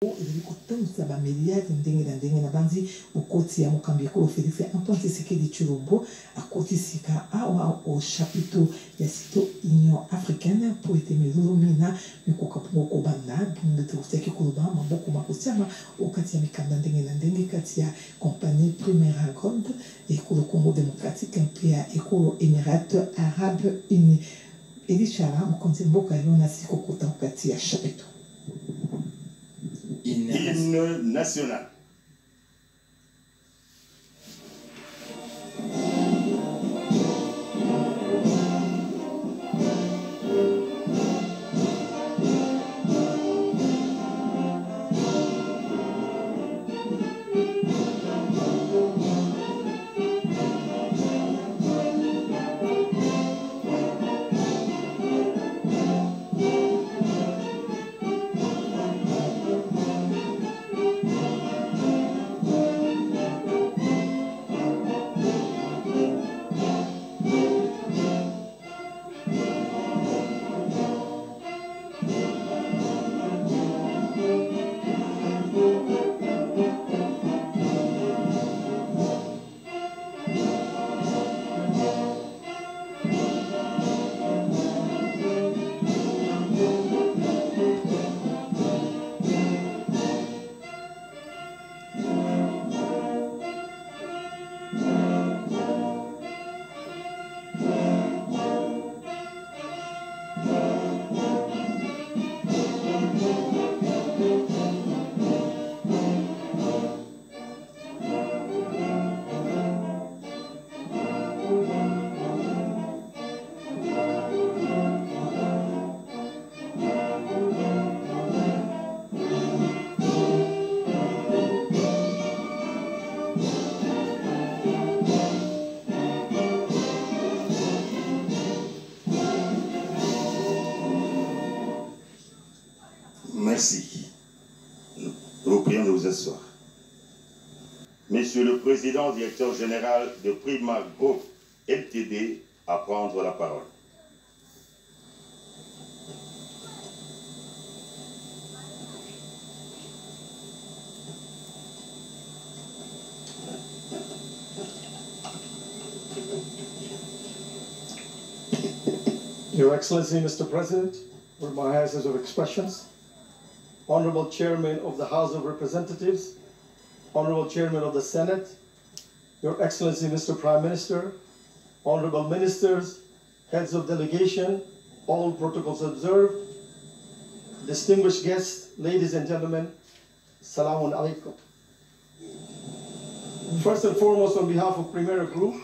ezali kotamisa bamiliard ndenge na ndenge na banzi okoti ya mokambi ekolo Félix Antoine Tshisekedi Tshilombo akotisika awa au chapiteau ya sito Union africaine po ete mezuru mina mikoka poko banda ndete kutaki koloba maboko makosiama okati ya mikanda ndenge na ndenge kati ya compagnie Primera Gold ekolo Congo démocratique mpe ya ekolo Émirats Arabes Unis Elisha mokonzi mboka yona siko kota okati ya chapiteau Hymne national. Merci. Nous vous prions de vous asseoir. Monsieur le Président, directeur général de Prima Group Ltd, à prendre la parole. Your Excellency, Mr. President, with my highest of expressions, Honorable Chairman of the House of Representatives, Honorable Chairman of the Senate, Your Excellency, Mr. Prime Minister, Honorable Ministers, Heads of Delegation, all protocols observed, distinguished guests, ladies and gentlemen, Assalamu alaikum. First and foremost, on behalf of Primera Group,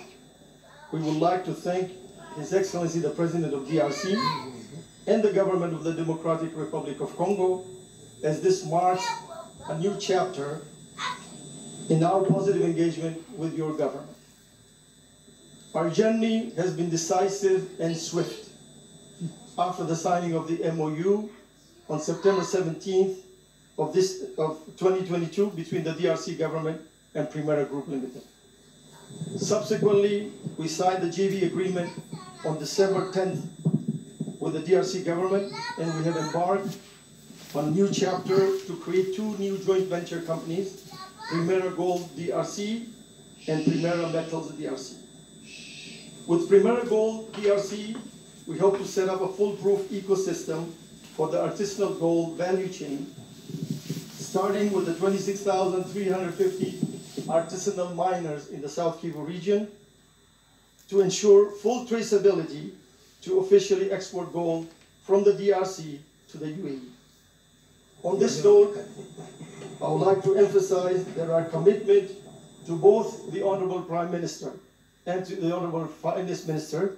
we would like to thank His Excellency, the President of DRC, and the Government of the Democratic Republic of Congo, as this marks a new chapter in our positive engagement with your government. Our journey has been decisive and swift. After the signing of the MOU on September 17th of 2022 between the DRC government and Primera Group Limited. Subsequently, we signed the JV agreement on December 10th with the DRC government, and we have embarked on a new chapter to create two new joint venture companies, Primera Gold DRC and Primera Metals DRC. With Primera Gold DRC, we hope to set up a foolproof ecosystem for the artisanal gold value chain, starting with the 26,350 artisanal miners in the South Kivu region, to ensure full traceability to officially export gold from the DRC to the UAE. On this note, I would like to emphasize that our commitment to both the Honorable Prime Minister and to the Honorable Finance Minister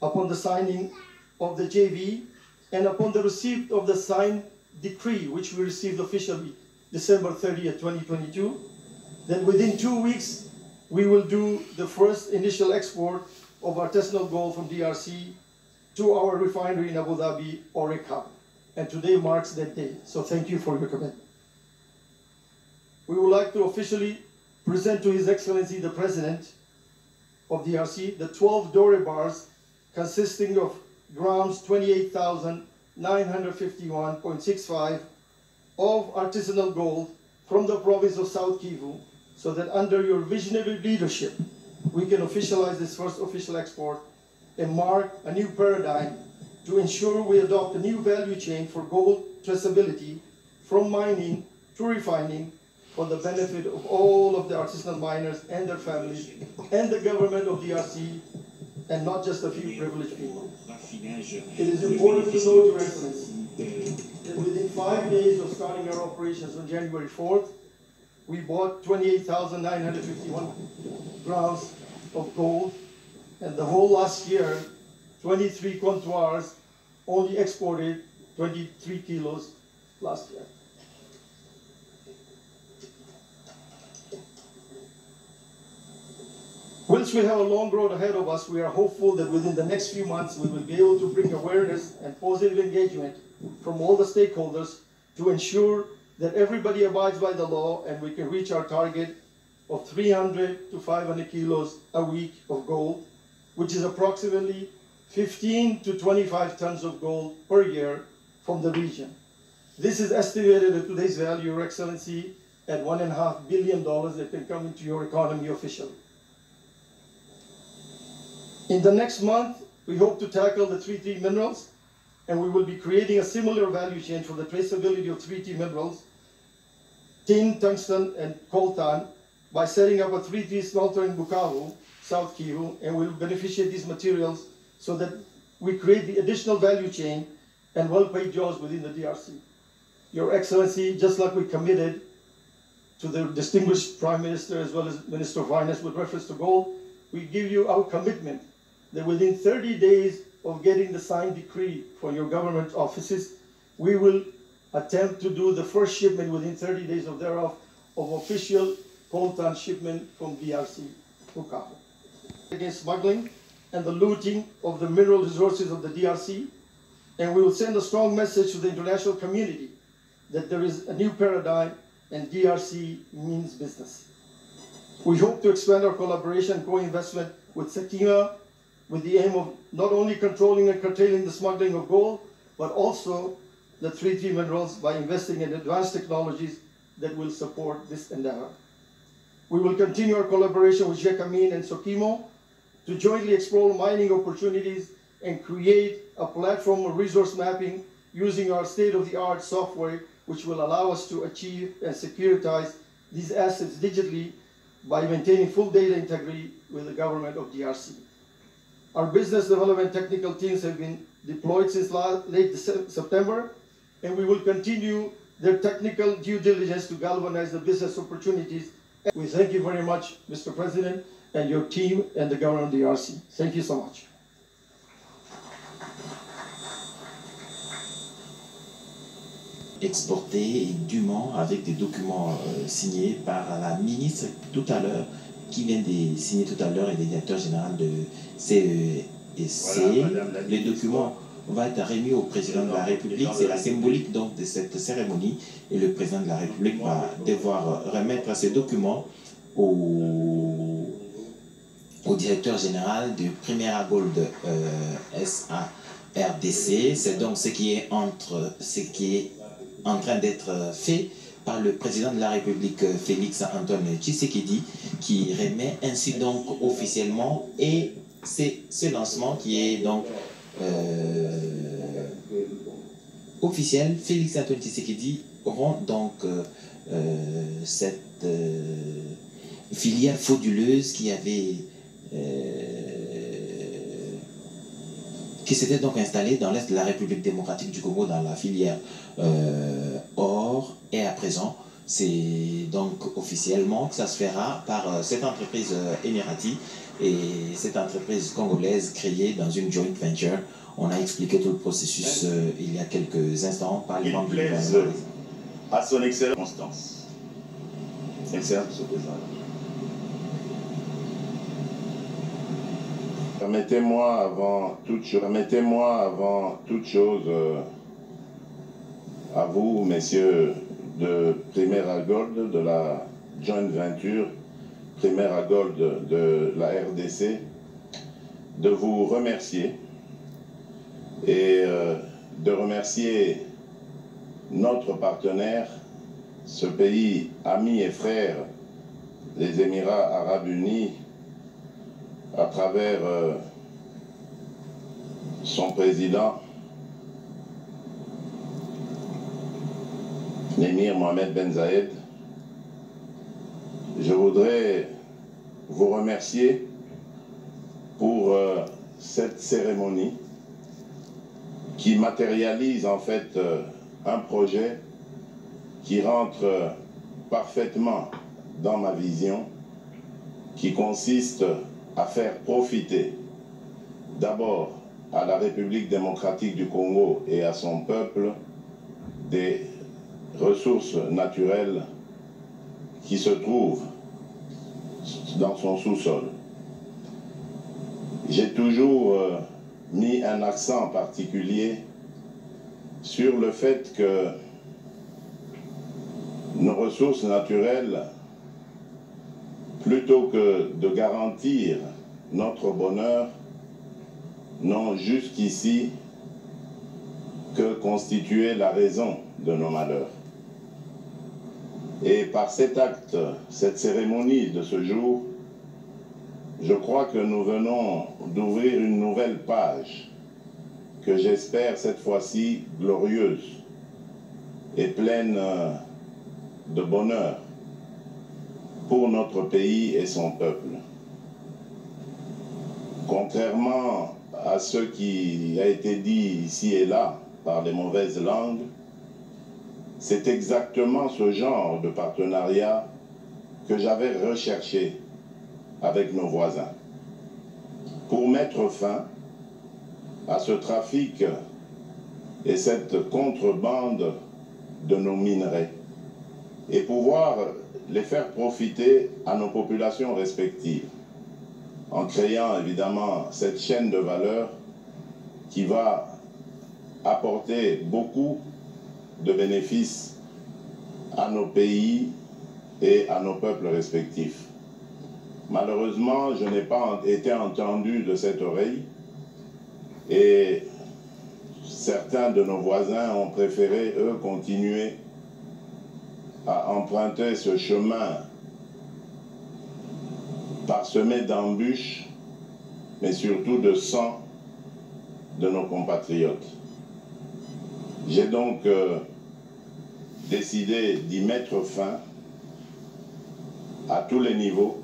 upon the signing of the JV and upon the receipt of the signed decree, which we received officially December 30th, 2022, that within 2 weeks, we will do the first initial export of artisanal gold from DRC to our refinery in Abu Dhabi, Orica. And today marks that day. So thank you for your commitment. We would like to officially present to His Excellency the President of DRC the 12 Doré bars consisting of grams 28,951.65 of artisanal gold from the province of South Kivu, so that under your visionary leadership, we can officialize this first official export and mark a new paradigm to ensure we adopt a new value chain for gold traceability from mining to refining for the benefit of all of the artisanal miners and their families and the government of DRC, and not just a few privileged people. It is important to note, Your Excellency, that within 5 days of starting our operations on January 4th, we bought 28,951 grams of gold, and the whole last year, 23 comptoirs only exported 23 kilos last year. Whilst we have a long road ahead of us, we are hopeful that within the next few months we will be able to bring awareness and positive engagement from all the stakeholders to ensure that everybody abides by the law and we can reach our target of 300 to 500 kilos a week of gold, which is approximately 15 to 25 tons of gold per year from the region. This is estimated at today's value, Your Excellency, at $1.5 billion that can come into your economy officially. In the next month, we hope to tackle the 3T minerals, and we will be creating a similar value chain for the traceability of 3T minerals, tin, tungsten, and coltan, by setting up a 3T smelter in Bukavu, South Kivu, and we will beneficiate these materials so that we create the additional value chain and well-paid jobs within the DRC. Your Excellency, just like we committed to the distinguished Prime Minister as well as Minister of Finance with reference to gold, we give you our commitment that within 30 days of getting the signed decree from your government offices, we will attempt to do the first shipment within 30 days of thereof of official coltan shipment from DRC, Bukavu. Against smuggling and the looting of the mineral resources of the DRC, and we will send a strong message to the international community that there is a new paradigm and DRC means business. We hope to expand our collaboration and co-investment with Sekima with the aim of not only controlling and curtailing the smuggling of gold, but also the 3T minerals by investing in advanced technologies that will support this endeavor. We will continue our collaboration with Gécamines and Sokimo to jointly explore mining opportunities and create a platform of resource mapping using our state-of-the-art software, which will allow us to achieve and securitize these assets digitally by maintaining full data integrity with the government of DRC. Our business development technical teams have been deployed since late September, and we will continue their technical due diligence to galvanize the business opportunities. We thank you very much, Mr. President, and your team and the government of DRC. Thank you so much. Exporté dûment avec des documents signés par la ministre tout à l'heure, qui vient de signer tout à l'heure, et le directeur général de CESC. Voilà, le document va être remis au président de la République. C'est la symbolique donc de cette cérémonie, et le président de la République va devoir remettre ce document au directeur général de Primera Gold SARDC. C'est donc ce qui est en train d'être fait par le président de la République, Félix Antoine Tshisekedi, qui remet ainsi donc officiellement, et c'est ce lancement qui est donc officiel. Félix Antoine Tshisekedi rend donc cette filière frauduleuse qui s'était donc installée dans l'est de la République démocratique du Congo, dans la filière or, et à présent c'est donc officiellement que ça se fera par cette entreprise émirati et cette entreprise congolaise créée dans une joint venture. On a expliqué tout le processus il y a quelques instants par les membres du gouvernement. À son excellence Constance. Excellence, Monsieur le Président. Permettez-moi avant toute chose, à vous, messieurs de Primera Gold, de la joint venture Primera Gold de la RDC, de vous remercier et de remercier notre partenaire, ce pays ami et frère, les Émirats arabes unis, à travers son président, l'émir Mohamed Ben Zayed, je voudrais vous remercier pour cette cérémonie qui matérialise en fait un projet qui rentre parfaitement dans ma vision, qui consiste à faire profiter d'abord à la République démocratique du Congo et à son peuple des ressources naturelles qui se trouvent dans son sous-sol. J'ai toujours mis un accent particulier sur le fait que nos ressources naturelles, plutôt que de garantir notre bonheur, n'ont jusqu'ici que constitué la raison de nos malheurs. Et par cet acte, cette cérémonie de ce jour, je crois que nous venons d'ouvrir une nouvelle page que j'espère cette fois-ci glorieuse et pleine de bonheur pour notre pays et son peuple. Contrairement à ce qui a été dit ici et là par les mauvaises langues, c'est exactement ce genre de partenariat que j'avais recherché avec nos voisins pour mettre fin à ce trafic et cette contrebande de nos minerais et pouvoir les faire profiter à nos populations respectives en créant évidemment cette chaîne de valeur qui va apporter beaucoup de bénéfices à nos pays et à nos peuples respectifs. Malheureusement, je n'ai pas été entendu de cette oreille et certains de nos voisins ont préféré, eux, continuer à emprunter ce chemin parsemé d'embûches, mais surtout de sang de nos compatriotes. J'ai donc décidé d'y mettre fin à tous les niveaux,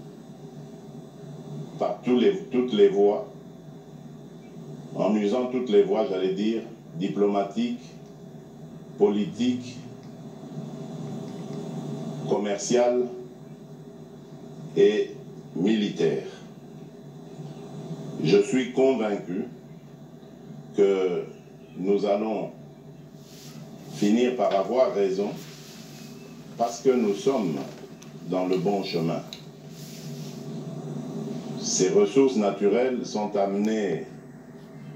par toutes les voies, en usant toutes les voies, j'allais dire, diplomatiques, politiques, commerciales et militaires. Je suis convaincu que nous allons finir par avoir raison parce que nous sommes dans le bon chemin. Ces ressources naturelles sont amenées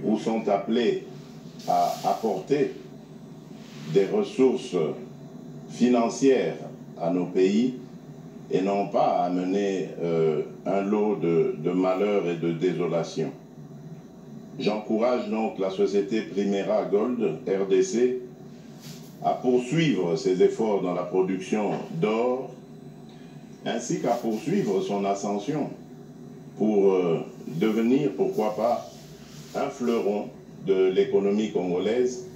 ou sont appelées à apporter des ressources financières à nos pays et non pas à amener un lot de malheur et de désolation. J'encourage donc la société Primera Gold, RDC, à poursuivre ses efforts dans la production d'or, ainsi qu'à poursuivre son ascension pour devenir, pourquoi pas, un fleuron de l'économie congolaise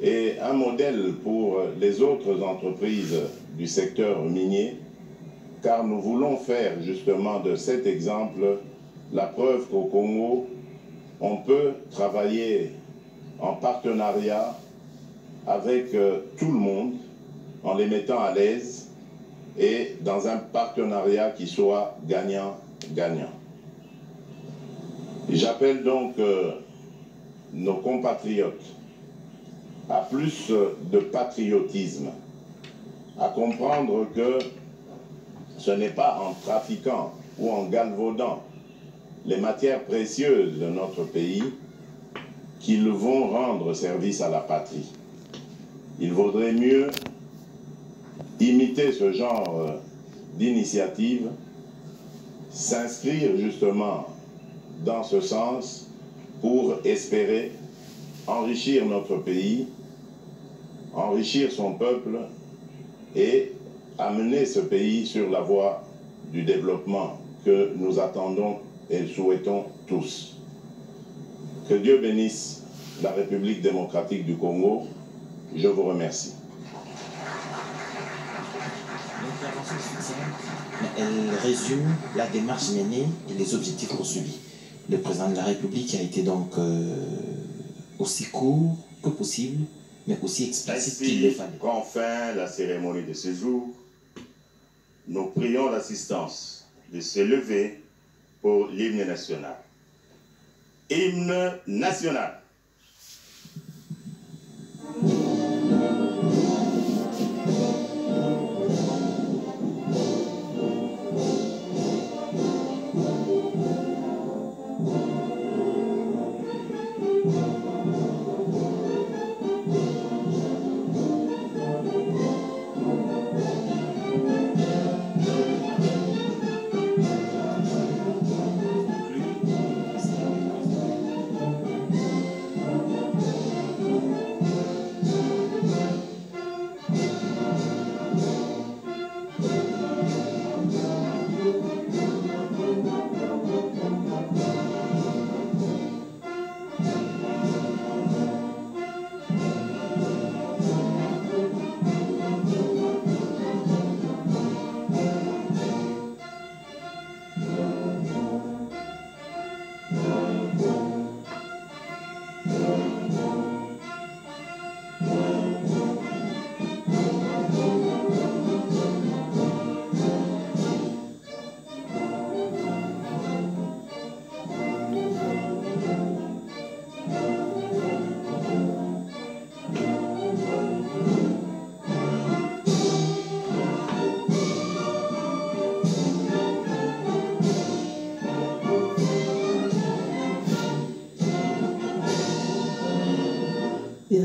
et un modèle pour les autres entreprises du secteur minier, car nous voulons faire justement de cet exemple la preuve qu'au Congo, on peut travailler en partenariat avec tout le monde, en les mettant à l'aise et dans un partenariat qui soit gagnant-gagnant. J'appelle donc nos compatriotes à plus de patriotisme, à comprendre que ce n'est pas en trafiquant ou en galvaudant les matières précieuses de notre pays qu'ils vont rendre service à la patrie. Il vaudrait mieux imiter ce genre d'initiative, s'inscrire justement dans ce sens pour espérer enrichir notre pays enrichir son peuple et amener ce pays sur la voie du développement que nous attendons et souhaitons tous. Que Dieu bénisse la République démocratique du Congo. Je vous remercie. L'intervention elle résume la démarche menée et les objectifs poursuivis. Le président de la République a été donc aussi court que possible, mais aussi explicite qu'il le fallait. Qu'enfin la cérémonie de ce jour, nous prions l'assistance de se lever pour l'hymne national. Hymne national.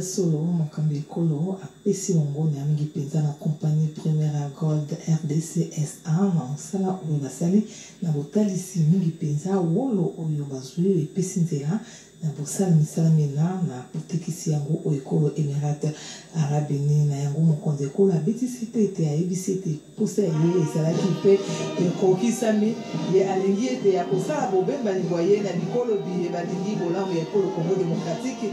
Solo mokambi ekolo apesi longoni ya mingi mpenza na compagnie Primera Gold RDC SA na mosala oyo basali na botalisi mingi mpenza wolo oyo bazwi epesi nzela na bosala misala mena na kotekisi yango oyo ekolo Emirate Arabe Unis na yango mokonzi ekolo abetisi te ete ayebisi ete posa ye ezalaki mpe ekokisami ye alingi ete ya kosala bobemba libwa ye na bikolo biye balingi bolamu ya ekolo Congo démocratique.